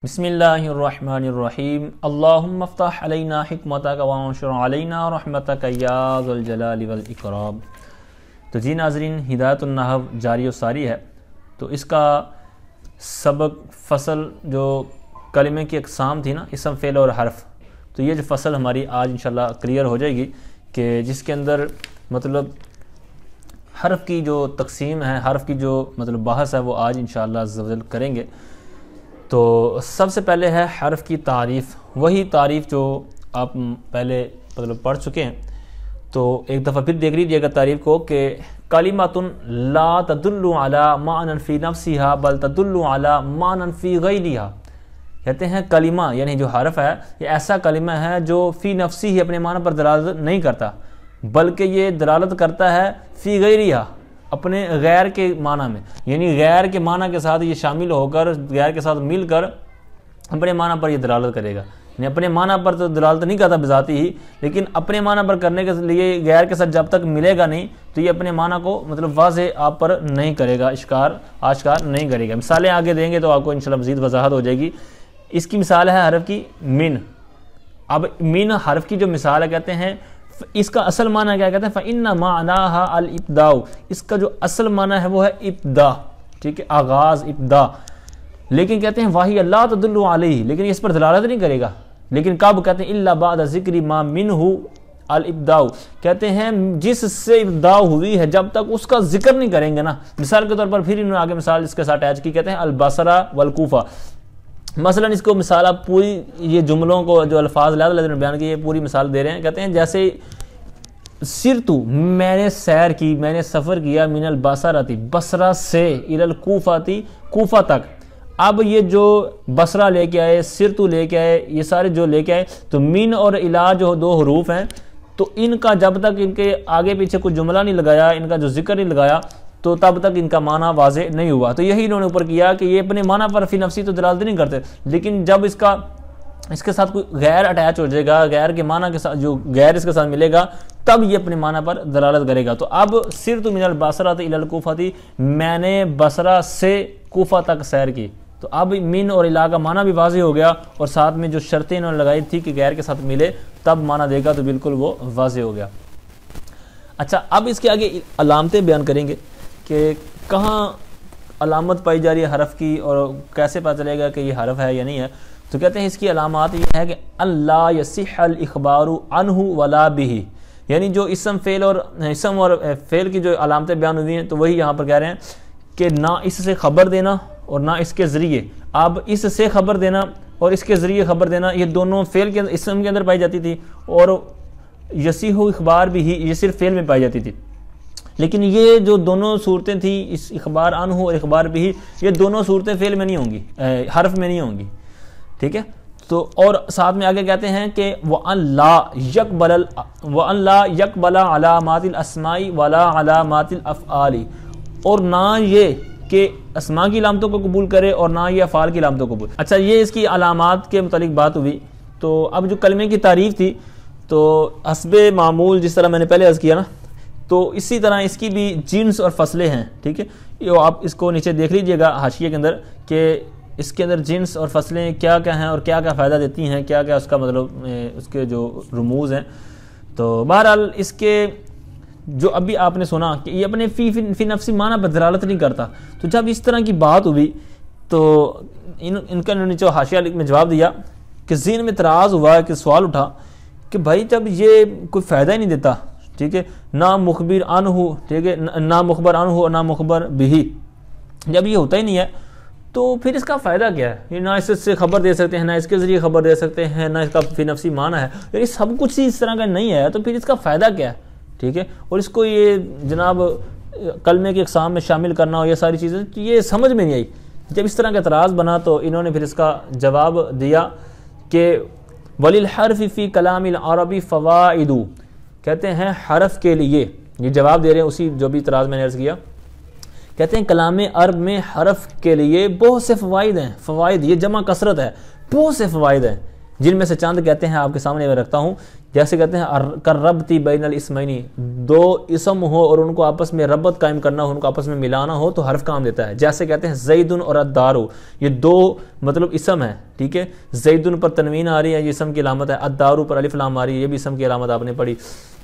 بسم اللہ الرحمن الرحیم اللہم افتح علینا حکمتک وانشر علینا رحمتک یا ذو الجلال والاکرام۔ تو جی ناظرین، ہدایت النحو جاری و ساری ہے۔ تو اس کا سبق فصل جو کلمے کی اقسام تھی نا، اسم فعل اور حرف، تو یہ جو فصل ہماری آج انشاءاللہ کلیئر ہو جائے گی کہ جس کے اندر مطلب حرف کی جو تقسیم ہے، حرف کی جو مطلب بحث ہے، وہ آج انشاءاللہ عز و جل کریں گے۔ تو سب سے پہلے ہے حرف کی تعریف، وہی تعریف جو آپ پہلے مطلب پڑھ چکے ہیں۔ تو ایک دفعہ پھر دیکھ لیجیے گا تعریف کو کہ کلمۃ لا تدل علی معنی فی نفسها بل تدل علی معنی فی غیرها۔ کہتے ہیں کلمہ یعنی جو حرف ہے، یہ ایسا کلمہ ہے جو فی نفسی ہی اپنے معنی پر دلالت نہیں کرتا، بلکہ یہ دلالت کرتا ہے فی غیرها، اپنے غیر کے معنی میں، یعنی غیر کے معنی کے ساتھ یہ شامل ہو کر، غیر کے ساتھ مل کر اپنے معنی پر یہ دلالت کرے گا۔ یعنی اپنے معنی پر تو دلالت نہیں کرتا بذاتی ہی، لیکن اپنے معنی پر کرنے کے لیے غیر کے ساتھ جب تک ملے گا نہیں تو یہ اپنے معنی کو مطلب واضح آپ پر نہیں کرے گا، آشکار نہیں کرے گا۔ مثالیں آگے دیں گے تو آپ کو انشاءاللہ مزید وضاحت ہو جائے گی۔ اس کی مثال ہے حرف کی من۔ اب من حرف کی جو مثال ہے، کہتے ہیں اس کا اصل معنی کیا کہتے ہیں، فَإِنَّ مَعْنَاهَا الْإِبْدَاءُ، اس کا جو اصل معنی ہے وہ ہے ابدا، ٹھیک ہے، آغاز، ابدا۔ لیکن کہتے ہیں وَهِيَ لَا تَدُلُّ عَلَيْهِ، لیکن اس پر دلالت نہیں کرے گا۔ لیکن کب کہتے ہیں إِلَّا بَعْدَ ذِكْرِ مَا مِنْهُ الْإِبْدَاءُ، کہتے ہیں جس سے ابدا ہوئی ہے جب تک اس کا ذکر نہیں کریں گے نا۔ مثال کے طور پر پھر انہوں نے آگے مثال اس کے ساتھ اٹیچ کی، کہتے ہیں البصرہ والکوفہ۔ مثلا اس کو مثال آپ پوری یہ جملوں کو جو الفاظ نے بیان کیے پوری مثال دے رہے ہیں۔ کہتے ہیں جیسے سرتو، میں نے سیر کی، میں نے سفر کیا، من البصرہ، بصرہ سے، الی الکوفہ، کوفہ تک۔ اب یہ جو بصرہ لے کے آئے، سرتو لے کے آئے، یہ سارے جو لے کے آئے، تو من اور الا جو دو حروف ہیں، تو ان کا جب تک ان کے آگے پیچھے کوئی جملہ نہیں لگایا، ان کا جو ذکر نہیں لگایا، تو تب تک ان کا معنی واضح نہیں ہوا۔ تو یہی انہوں نے اوپر کیا کہ یہ اپنے معنی پر فی نفسی تو دلالت نہیں کرتے، لیکن جب اس کے ساتھ کوئی غیر اٹیچ ہو جائے گا، غیر کے معنی کے ساتھ جو غیر اس کے ساتھ ملے گا، تب یہ اپنے معنی پر دلالت کرے گا۔ تو اب سرت من البصرہ الی الکوفہ، میں نے بصرہ سے کوفہ تک سیر کی، تو اب من اور الا کا معنی بھی واضح ہو گیا، اور ساتھ میں جو شرطیں انہوں نے لگائی تھی کہ غیر کے ساتھ ملے تب معنی دے گا، تو بالکل وہ واضح ہو گیا۔ اچھا، اب اس کے آگے علامتیں بیان کریں گے کہ کہاں علامت پائی جا رہی ہے حرف کی، اور کیسے پتہ چلے گا کہ یہ حرف ہے یا نہیں ہے۔ تو کہتے ہیں اس کی علامات یہ ہے کہ اللہ یصح الاخبار عنہ ولا بہ، یعنی جو اسم اور فعل کی جو علامتیں بیان ہوئی ہیں، تو وہی یہاں پر کہہ رہے ہیں کہ نہ اس سے خبر دینا اور نہ اس کے ذریعے۔ اب اس سے خبر دینا اور اس کے ذریعے خبر دینا، یہ دونوں فعل کے اسم کے اندر پائی جاتی تھی، اور یصح اخبار بھی یہ صرف فعل میں پائی جاتی تھی۔ لیکن یہ جو دونوں صورتیں تھیں، اس اخبار عنہ اور اخبار بھی، یہ دونوں صورتیں فعل میں نہیں ہوں گی، حرف میں نہیں ہوں گی، ٹھیک ہے۔ تو اور ساتھ میں آگے کہتے ہیں کہ وَأَن لَا يَقْبَلَ عَلَامَاتِ الْأَسْمَاءِ وَلَا عَلَامَاتِ الْأَفْعَالِ، اور نہ یہ کہ اسماء کی علامتوں کو قبول کرے اور نہ یہ افعال کی علامتوں کو قبول۔ اچھا، یہ اس کی علامات کے متعلق بات ہوئی۔ تو اب جو کلمے کی تعریف تھی، تو حسب معمول جس طرح میں نے پہلے عرض کیا نا، تو اسی طرح اس کی بھی جنس اور فصلیں ہیں، ٹھیک ہے۔ یہ آپ اس کو نیچے دیکھ لیجئے گا حاشیے کے اندر کہ اس کے اندر جنس اور فصلیں کیا کیا ہیں اور کیا کیا فائدہ دیتی ہیں، کیا کیا اس کا مطلب اس کے جو رموز ہیں۔ تو بہرحال اس کے جو ابھی آپ نے سنا کہ یہ اپنے فی نفسی معنی پر دلالت نہیں کرتا، تو جب اس طرح کی بات ہوئی تو ان کا نیچے حاشیہ میں جواب دیا کہ ذہن میں اعتراض ہوا، کہ سوال اٹھا کہ بھائی جب یہ کوئی فائدہ ہی نہیں دیتا، ٹھیک ہے، نہ مخبر عنہ، ٹھیک ہے، نہ مخبر عنہ اور نہ مخبر بہ، جب یہ ہوتا ہی نہیں ہے تو پھر اس کا فائدہ کیا ہے؟ یہ نہ اس سے خبر دے سکتے ہیں، نہ اس کے ذریعے خبر دے سکتے ہیں، نہ اس کا فی نفسی معنی ہے، یعنی سب کچھ ہی اس طرح کا نہیں ہے، تو پھر اس کا فائدہ کیا ہے؟ ٹھیک ہے، اور اس کو یہ جناب کلمے کی اقسام میں شامل کرنا ہو، یہ ساری چیزیں یہ سمجھ میں نہیں آئی۔ جب اس طرح کا اعتراض بنا تو انہوں نے پھر اس کا جواب دیا کہ وَلِلْحَرْفِ فِي كَلَامِ الْعَرَبِ فَوَائِدُ، کہتے ہیں حرف کے لیے، یہ جواب دے رہے ہیں اسی جو بھی اعتراض میں نے عرض کیا، کہتے ہیں کلام عرب میں حرف کے لیے بہت سے فوائد ہیں۔ فوائد یہ جمع کثرت ہے، بہت سے فوائد ہیں۔ جن میں سے چند کہتے ہیں آپ کے سامنے میں رکھتا ہوں. جیسے کہتے ہیں کربتی بین الاسمینی، دو اسم ہو اور ان کو آپس میں ربط قائم کرنا ہو، ان کو آپس میں ملانا ہو تو حرف کام دیتا ہے. جیسے کہتے ہیں زیدن اور الدارو، یہ دو مطلب اسم ہے، ٹھیک ہے. زیدن پر تنوین آ رہی ہے، یہ اسم کی علامت ہے. الدارو پر الف لام آ رہی ہے، یہ بھی اسم کی علامت آپ نے پڑھی.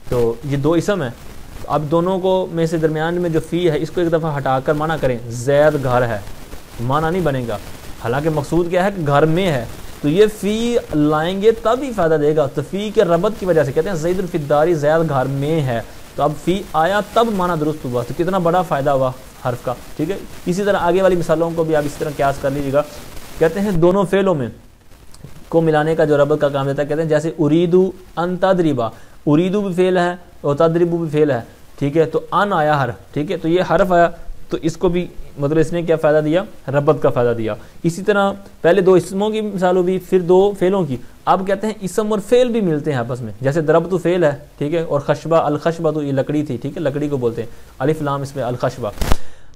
تو یہ دو اسم ہیں. اب دونوں کو میں سے درمیان میں جو فی ہے اس کو ایک دفعہ ہٹا کر معنی کریں، زید گھر ہے، معنی نہیں بنے گا. حالانکہ مقصود کیا ہے کہ گھر میں ہے، تو یہ فی لائیں گے تب ہی فائدہ دے گا. تو فی کے ربط کی وجہ سے کہتے ہیں زید فی الداری، زید گھر میں ہے، تو اب فی آیا تب معنی درست ہوا. تو کتنا بڑا فائدہ ہوا حرف کا، ٹھیک ہے. اسی طرح آگے والی مثالوں کو بھی آپ اسی طرح قیاس کر لیجیے گا. کہتے ہیں دونوں فعلوں میں کو ملانے کا جو ربط کا کام دیتا ہے، کہتے ہیں جیسے اریدو ان تدریبا، اریدو بھی فعل ہے اور تدریبو بھی فعل ہے، ٹھیک ہے. تو ان آیا حرف، ٹھیک ہے، تو یہ حرف آیا، تو اس کو بھی مطلب اس نے کیا فائدہ دیا، ربط کا فائدہ دیا. اسی طرح پہلے دو اسموں کی مثال ہوئی، پھر دو فعلوں کی. اب کہتے ہیں اسم اور فعل بھی ملتے ہیں آپس میں. جیسے ضربت فعل ہے، ٹھیک ہے، اور خشبہ، الخشبہ تو یہ لکڑی تھی، ٹھیک ہے، لکڑی کو بولتے ہیں، الف لام اس میں الخشبہ.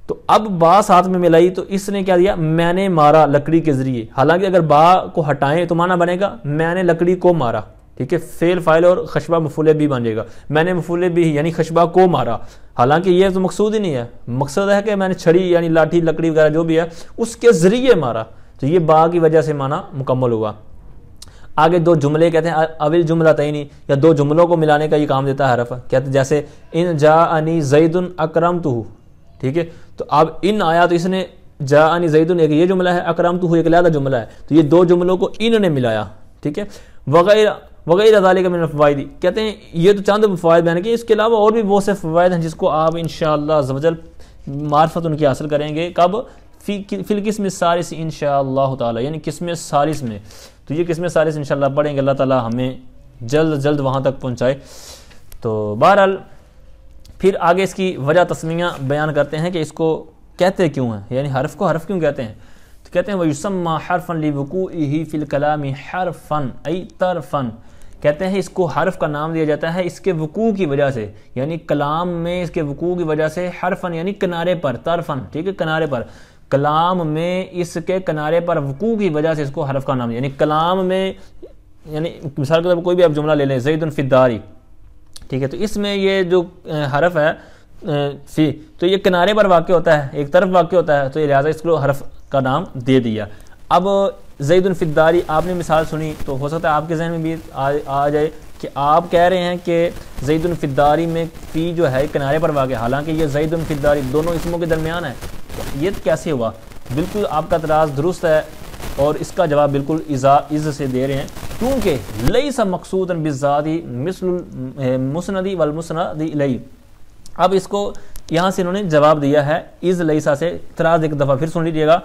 تو اب با ساتھ میں ملائی تو اس نے کیا دیا، میں نے مارا لکڑی کے ذریعے. حالانکہ اگر با کو ہٹائیں تو معنی بنے گا میں نے لکڑی کو مارا، ٹھیک ہے. فعل فاعل اور خشبہ مفعول بھی بن جائے گا. میں نے مفعول بھی یعنی خشبہ کو مارا. حالانکہ یہ تو مقصود ہی نہیں ہے، مقصد ہے کہ میں نے چھڑی یعنی لاٹھی لکڑی وغیرہ جو بھی ہے اس کے ذریعے مارا. تو یہ با کی وجہ سے معنی مکمل ہوا. آگے دو جملے کہتے ہیں اول جملہ تعینی، یا دو جملوں کو ملانے کا یہ کام دیتا ہے حرف. کہتے ہیں جیسے ان جاءنی زید اکرمتہ، ٹھیک ہے. تو اب ان آیا تو اس نے جاءنی زید ایک یہ جملہ ہے، اکرمتہ ایک علیحدہ جملہ ہے، تو یہ دو جملوں کو ان نے ملایا، ٹھیک ہے. وغیرہ وغیرہ ذالک من الفوائد، کہتے ہیں یہ تو چند فوائد بیان کیے، اس کے علاوہ اور بھی بہت سے فوائد ہیں جس کو آپ انشاءاللہ عز و جل معرفت ان کی حاصل کریں گے. کب؟ فی القسم الثالث انشاءاللہ تعالی، یعنی قسم ثالث میں. تو یہ قسم ثالث انشاءاللہ پڑھیں گے، اللہ تعالی ہمیں جلد جلد وہاں تک پہنچائے. تو بہرحال پھر آگے اس کی وجہ تسمیہ بیان کرتے ہیں کہ اس کو کہتے کیوں ہیں، یعنی حرف کو حرف کیوں کہتے ہیں. تو کہتے ہیں وَيُسَمَّى حَرْفًا لِوُقُوعِهِ فِي الْكَلَامِ حَرْفًا أي طرفًا، کہتے ہیں اس کو حرف کا نام دیا جاتا ہے اس کے وقوع کی وجہ سے، یعنی کلام میں اس کے وقوع کی وجہ سے. حرفن یعنی کنارے پر، طرفن، ٹھیک ہے، کنارے پر. کلام میں اس کے کنارے پر وقوع کی وجہ سے اس کو حرف کا نام، یعنی کلام میں، یعنی مثال کے طور پر کوئی بھی آپ جملہ لے لیں، زید فی الداری، ٹھیک ہے. تو اس میں یہ جو حرف ہے فی، تو یہ کنارے پر واقع ہوتا ہے، ایک طرف واقع ہوتا ہے، تو یہ لہٰذا اس کو حرف کا نام دے دیا. اب زید فی الداری آپ نے مثال سنی تو ہو سکتا ہے آپ کے ذہن میں بھی آ جائے کہ آپ کہہ رہے ہیں کہ زید فی الداری میں فی جو ہے کنارے پر واقع، حالانکہ یہ زید فی الداری دونوں اسموں کے درمیان ہے. تو یہ کیسے ہوا؟ بالکل آپ کا اعتراض درست ہے اور اس کا جواب بالکل عز سے دے رہے ہیں، کیونکہ لیس مقصودا بالذات مثل المسند والمسند الیہ. اب اس کو یہاں سے انہوں نے جواب دیا ہے از لیسا سے. اعتراض ایک دفعہ پھر سن لیجیے گا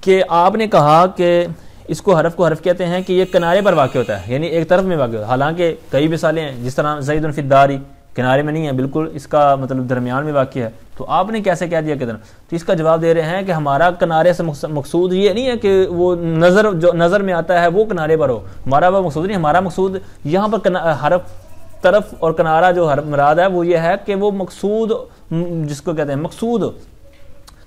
کہ آپ نے کہا کہ اس کو حرف کہتے ہیں کہ یہ کنارے پر واقع ہوتا ہے، یعنی ایک طرف میں واقع ہوتا ہے. حالانکہ کئی مثالیں ہیں، جس طرح زید فی الداری کنارے میں نہیں ہے، بالکل اس کا مطلب درمیان میں واقع ہے. تو آپ نے کیسے کہہ دیا کدھر؟ تو اس کا جواب دے رہے ہیں کہ ہمارا کنارے سے مقصود یہ نہیں ہے کہ وہ جو نظر میں آتا ہے وہ کنارے پر ہو، ہمارا وہ مقصود نہیں. ہمارا مقصود یہاں پر حرف طرف اور کنارہ جو مراد ہے وہ یہ ہے کہ وہ مقصود جس کو کہتے ہیں مقصود.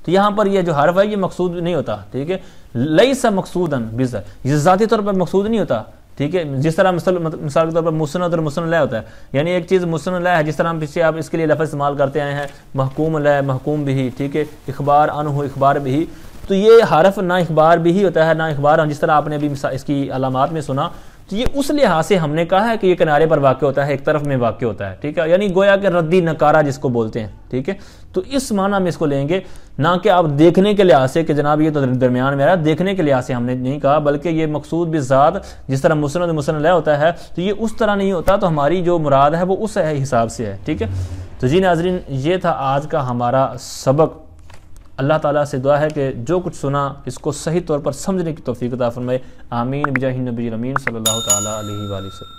تو یہاں پر یہ جو حرف ہے یہ مقصود نہیں ہوتا، ٹھیک ہے. لیس مقصودا بذات، یہ ذاتی طور پر مقصود نہیں ہوتا، ٹھیک ہے. جس طرح مثال کے طور پر مسند اور مسند لہ ہوتا ہے، یعنی ایک چیز مسند لہ ہے، جس طرح پیچھے آپ اس کے لیے لفظ استعمال کرتے آئے ہیں محکوم لہ، محکوم بھی، ٹھیک ہے، اخبار عنہ، اخبار بھی. تو یہ حرف نہ اخبار بھی ہوتا ہے نہ اخبار، جس طرح آپ نے ابھی اس کی علامات میں سنا. تو یہ اس لحاظ سے ہم نے کہا ہے کہ یہ کنارے پر واقع ہوتا ہے، ایک طرف میں واقع ہوتا ہے، ٹھیک ہے، یعنی گویا کہ ردی نکارہ جس کو بولتے ہیں، ٹھیک ہے. تو اس معنی میں اس کو لیں گے، نہ کہ آپ دیکھنے کے لحاظ سے کہ جناب یہ تو درمیان میں آ رہا ہے، دیکھنے کے لحاظ سے ہم نے نہیں کہا، بلکہ یہ مقصود بالذات جس طرح مسند لہ ہوتا ہے تو یہ اس طرح نہیں ہوتا. تو ہماری جو مراد ہے وہ اس حساب سے ہے، ٹھیک ہے. تو جی ناظرین، یہ تھا آج کا ہمارا سبق. اللہ تعالیٰ سے دعا ہے کہ جو کچھ سنا اس کو صحیح طور پر سمجھنے کی توفیق عطا فرمائے. آمین بجاہ النبی الامین صلی اللہ تعالیٰ علیہ وآلہ وسلم.